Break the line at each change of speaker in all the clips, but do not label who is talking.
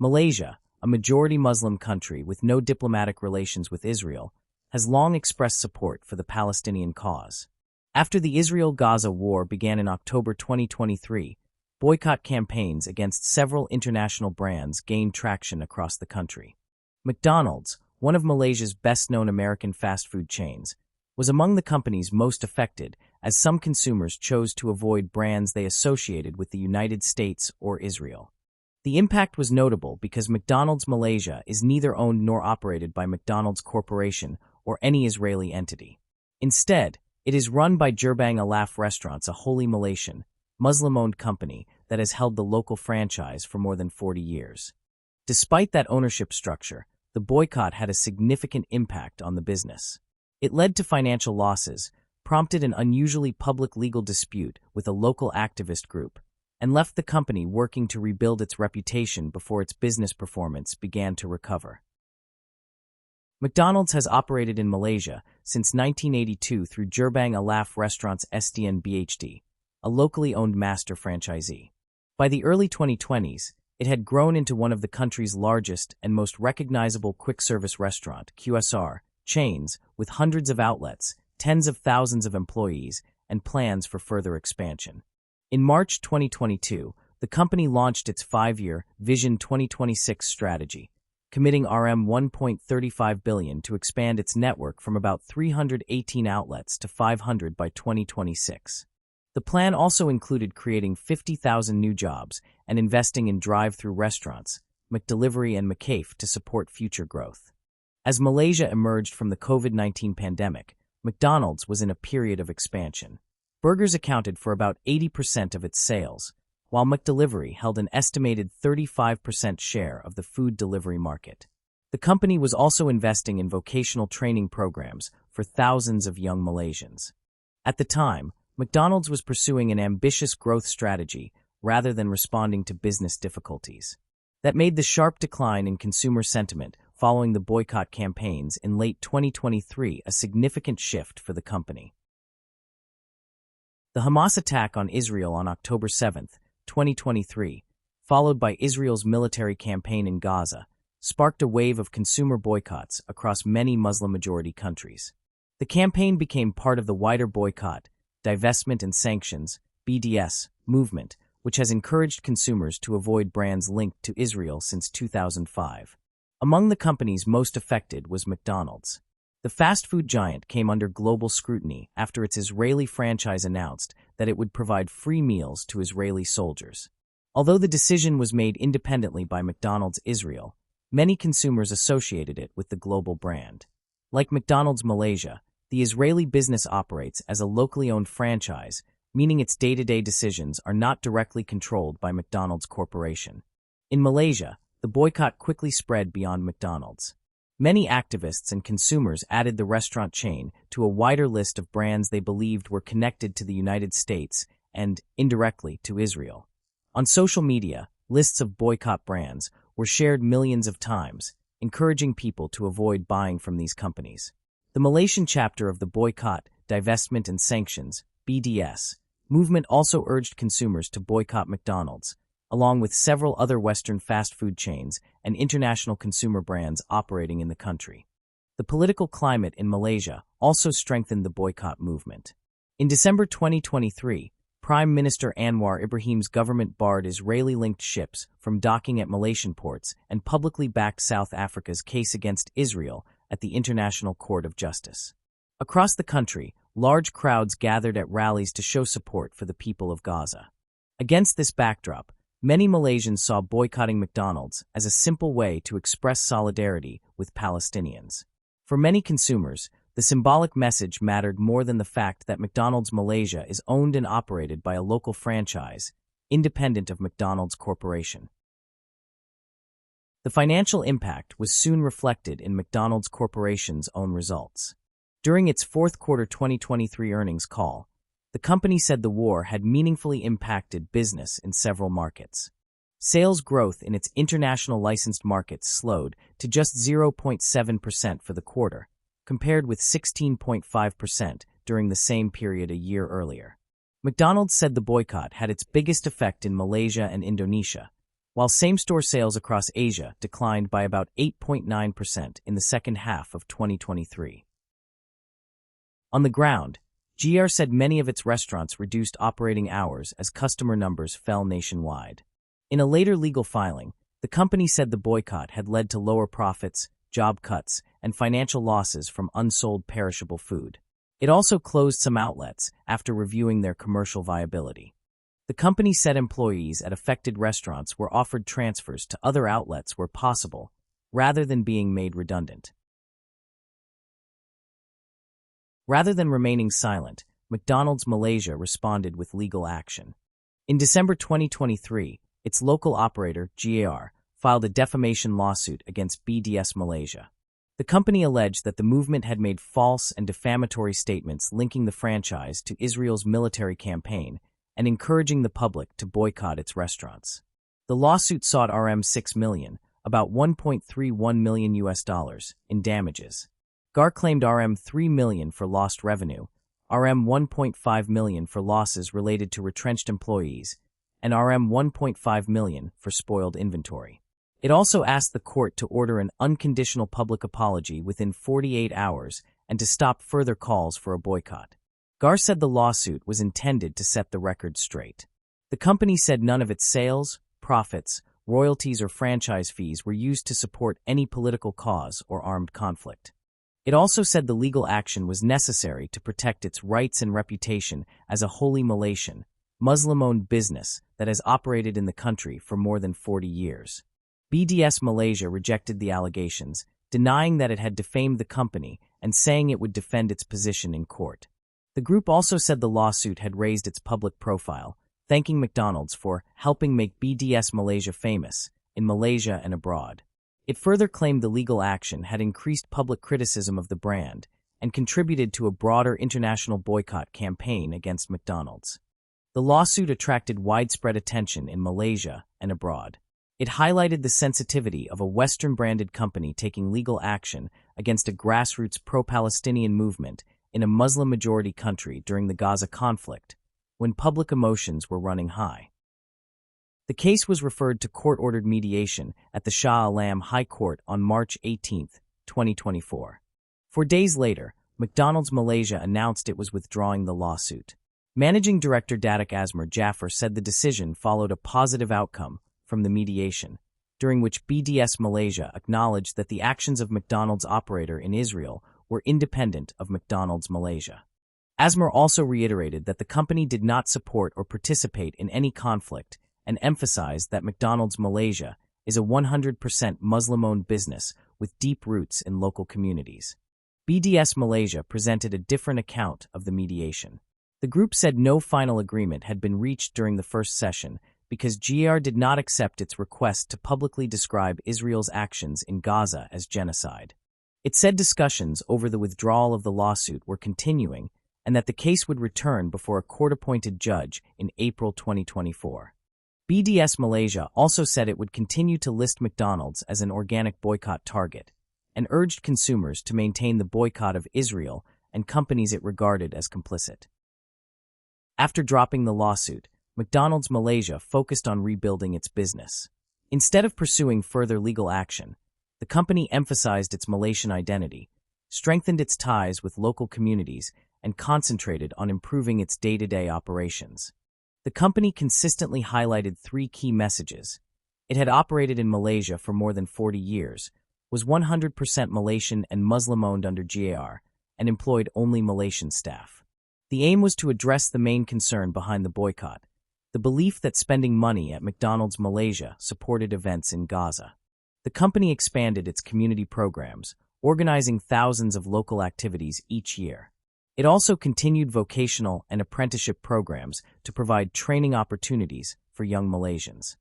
Malaysia, a majority Muslim country with no diplomatic relations with Israel, has long expressed support for the Palestinian cause. After the Israel-Gaza war began in October 2023, boycott campaigns against several international brands gained traction across the country. McDonald's, one of Malaysia's best-known American fast food chains, was among the companies most affected, as some consumers chose to avoid brands they associated with the United States or Israel. The impact was notable because McDonald's Malaysia is neither owned nor operated by McDonald's Corporation or any Israeli entity. Instead, it is run by Gerbang Alaf Restaurants, a wholly Malaysian, Muslim-owned company that has held the local franchise for more than 40 years. Despite that ownership structure, the boycott had a significant impact on the business. It led to financial losses, prompted an unusually public legal dispute with a local activist group, and left the company working to rebuild its reputation before its business performance began to recover. McDonald's has operated in Malaysia since 1982 through Gerbang Alaf Restaurants SDN BHD, a locally owned master franchisee. By the early 2020s, it had grown into one of the country's largest and most recognizable quick-service restaurant (QSR) chains, with hundreds of outlets, tens of thousands of employees, and plans for further expansion. In March 2022, the company launched its 5-year Vision 2026 strategy, committing RM1.35 billion to expand its network from about 318 outlets to 500 by 2026. The plan also included creating 50,000 new jobs and investing in drive-through restaurants, McDelivery and McCafe to support future growth. As Malaysia emerged from the COVID-19 pandemic, McDonald's was in a period of expansion. Burgers accounted for about 80% of its sales, while McDelivery held an estimated 35% share of the food delivery market. The company was also investing in vocational training programs for thousands of young Malaysians. At the time, McDonald's was pursuing an ambitious growth strategy rather than responding to business difficulties. That made the sharp decline in consumer sentiment following the boycott campaigns in late 2023 a significant shift for the company. The Hamas attack on Israel on October 7, 2023, followed by Israel's military campaign in Gaza, sparked a wave of consumer boycotts across many Muslim-majority countries. The campaign became part of the wider boycott, divestment and sanctions (BDS) movement, which has encouraged consumers to avoid brands linked to Israel since 2005. Among the companies most affected was McDonald's. The fast food giant came under global scrutiny after its Israeli franchise announced that it would provide free meals to Israeli soldiers. Although the decision was made independently by McDonald's Israel, many consumers associated it with the global brand. Like McDonald's Malaysia, the Israeli business operates as a locally owned franchise, meaning its day-to-day decisions are not directly controlled by McDonald's Corporation. In Malaysia, the boycott quickly spread beyond McDonald's. Many activists and consumers added the restaurant chain to a wider list of brands they believed were connected to the United States and, indirectly, to Israel. On social media, lists of boycott brands were shared millions of times, encouraging people to avoid buying from these companies. The Malaysian chapter of the Boycott, Divestment and Sanctions (BDS) movement also urged consumers to boycott McDonald's, along with several other Western fast food chains and international consumer brands operating in the country. The political climate in Malaysia also strengthened the boycott movement. In December 2023, Prime Minister Anwar Ibrahim's government barred Israeli-linked ships from docking at Malaysian ports and publicly backed South Africa's case against Israel at the International Court of Justice. Across the country, large crowds gathered at rallies to show support for the people of Gaza. Against this backdrop, many Malaysians saw boycotting McDonald's as a simple way to express solidarity with Palestinians. For many consumers, the symbolic message mattered more than the fact that McDonald's Malaysia is owned and operated by a local franchise, independent of McDonald's Corporation. The financial impact was soon reflected in McDonald's Corporation's own results. During its fourth quarter 2023 earnings call, the company said the war had meaningfully impacted business in several markets. Sales growth in its international licensed markets slowed to just 0.7% for the quarter, compared with 16.5% during the same period a year earlier. McDonald's said the boycott had its biggest effect in Malaysia and Indonesia, while same-store sales across Asia declined by about 8.9% in the second half of 2023. On the ground, GR said many of its restaurants reduced operating hours as customer numbers fell nationwide. In a later legal filing, the company said the boycott had led to lower profits, job cuts, and financial losses from unsold perishable food. It also closed some outlets after reviewing their commercial viability. The company said employees at affected restaurants were offered transfers to other outlets where possible, rather than being made redundant. Rather than remaining silent, McDonald's Malaysia responded with legal action. In December 2023, its local operator, GAR, filed a defamation lawsuit against BDS Malaysia. The company alleged that the movement had made false and defamatory statements linking the franchise to Israel's military campaign and encouraging the public to boycott its restaurants. The lawsuit sought $6 million, about $1.31 million in damages. GAR claimed $3 million for lost revenue, $1.5 million for losses related to retrenched employees, and $1.5 million for spoiled inventory. It also asked the court to order an unconditional public apology within 48 hours and to stop further calls for a boycott. GAR said the lawsuit was intended to set the record straight. The company said none of its sales, profits, royalties, or franchise fees were used to support any political cause or armed conflict. It also said the legal action was necessary to protect its rights and reputation as a wholly Malaysian, Muslim-owned business that has operated in the country for more than 40 years. BDS Malaysia rejected the allegations, denying that it had defamed the company and saying it would defend its position in court. The group also said the lawsuit had raised its public profile, thanking McDonald's for helping make BDS Malaysia famous in Malaysia and abroad. It further claimed the legal action had increased public criticism of the brand and contributed to a broader international boycott campaign against McDonald's. The lawsuit attracted widespread attention in Malaysia and abroad. It highlighted the sensitivity of a Western-branded company taking legal action against a grassroots pro-Palestinian movement in a Muslim-majority country during the Gaza conflict, when public emotions were running high. The case was referred to court-ordered mediation at the Shah Alam High Court on March 18, 2024. 4 days later, McDonald's Malaysia announced it was withdrawing the lawsuit. Managing Director Datuk Azmar Jaffer said the decision followed a positive outcome from the mediation, during which BDS Malaysia acknowledged that the actions of McDonald's operator in Israel were independent of McDonald's Malaysia. Azmar also reiterated that the company did not support or participate in any conflict and emphasized that McDonald's Malaysia is a 100% Muslim-owned business with deep roots in local communities. BDS Malaysia presented a different account of the mediation. The group said no final agreement had been reached during the first session because GR did not accept its request to publicly describe Israel's actions in Gaza as genocide. It said discussions over the withdrawal of the lawsuit were continuing and that the case would return before a court-appointed judge in April 2024. BDS Malaysia also said it would continue to list McDonald's as an organic boycott target and urged consumers to maintain the boycott of Israel and companies it regarded as complicit. After dropping the lawsuit, McDonald's Malaysia focused on rebuilding its business. Instead of pursuing further legal action, the company emphasized its Malaysian identity, strengthened its ties with local communities, and concentrated on improving its day-to-day operations. The company consistently highlighted 3 key messages. It had operated in Malaysia for more than 40 years, was 100% Malaysian and Muslim-owned under GAR, and employed only Malaysian staff. The aim was to address the main concern behind the boycott, the belief that spending money at McDonald's Malaysia supported events in Gaza. The company expanded its community programs, organizing thousands of local activities each year. It also continued vocational and apprenticeship programs to provide training opportunities for young Malaysians.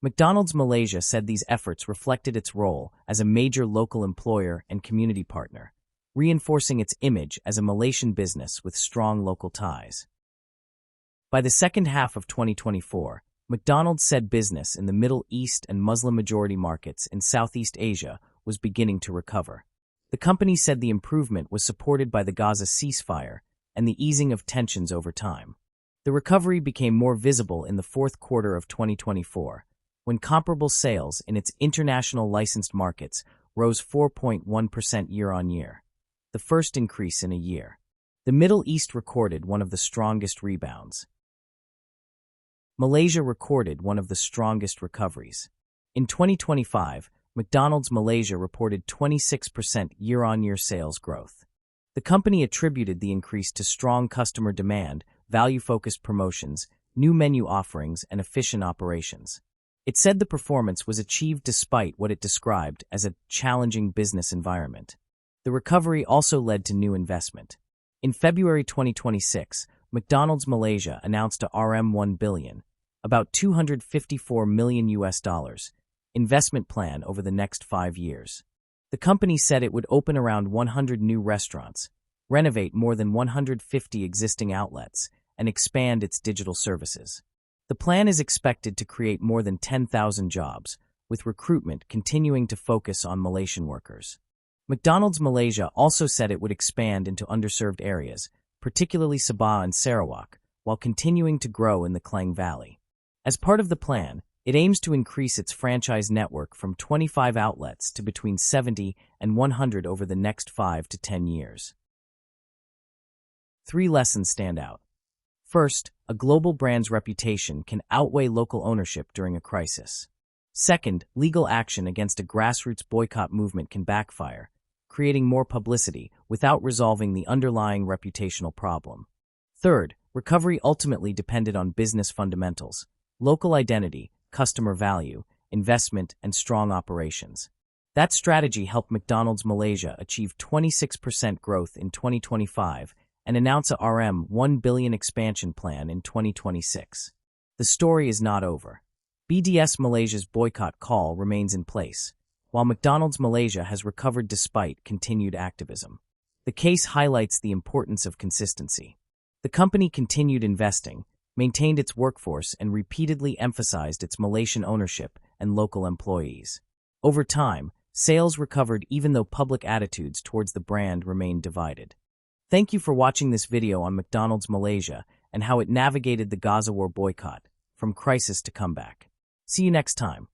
McDonald's Malaysia said these efforts reflected its role as a major local employer and community partner, reinforcing its image as a Malaysian business with strong local ties. By the second half of 2024, McDonald's said business in the Middle East and Muslim-majority markets in Southeast Asia was beginning to recover. The company said the improvement was supported by the Gaza ceasefire and the easing of tensions over time. The recovery became more visible in the fourth quarter of 2024, when comparable sales in its international licensed markets rose 4.1% year-on-year, the first increase in a year. The Middle East recorded one of the strongest rebounds. Malaysia recorded one of the strongest recoveries. In 2025, McDonald's Malaysia reported 26% year-on-year sales growth. The company attributed the increase to strong customer demand, value-focused promotions, new menu offerings, and efficient operations. It said the performance was achieved despite what it described as a challenging business environment. The recovery also led to new investment. In February 2026, McDonald's Malaysia announced a $1 billion, about $254 million investment plan over the next 5 years. The company said it would open around 100 new restaurants, renovate more than 150 existing outlets, and expand its digital services. The plan is expected to create more than 10,000 jobs, with recruitment continuing to focus on Malaysian workers. McDonald's Malaysia also said it would expand into underserved areas, particularly Sabah and Sarawak, while continuing to grow in the Klang Valley. As part of the plan, it aims to increase its franchise network from 25 outlets to between 70 and 100 over the next 5 to 10 years. 3 lessons stand out. First, a global brand's reputation can outweigh local ownership during a crisis. Second, legal action against a grassroots boycott movement can backfire, creating more publicity without resolving the underlying reputational problem. Third, recovery ultimately depended on business fundamentals, local identity, customer value, investment, and strong operations. That strategy helped McDonald's Malaysia achieve 26% growth in 2025 and announce a $1 billion expansion plan in 2026. The story is not over. BDS Malaysia's boycott call remains in place, while McDonald's Malaysia has recovered despite continued activism. The case highlights the importance of consistency. The company continued investing, maintained its workforce, and repeatedly emphasized its Malaysian ownership and local employees. Over time, sales recovered even though public attitudes towards the brand remained divided. Thank you for watching this video on McDonald's Malaysia and how it navigated the Gaza war boycott, from crisis to comeback. See you next time.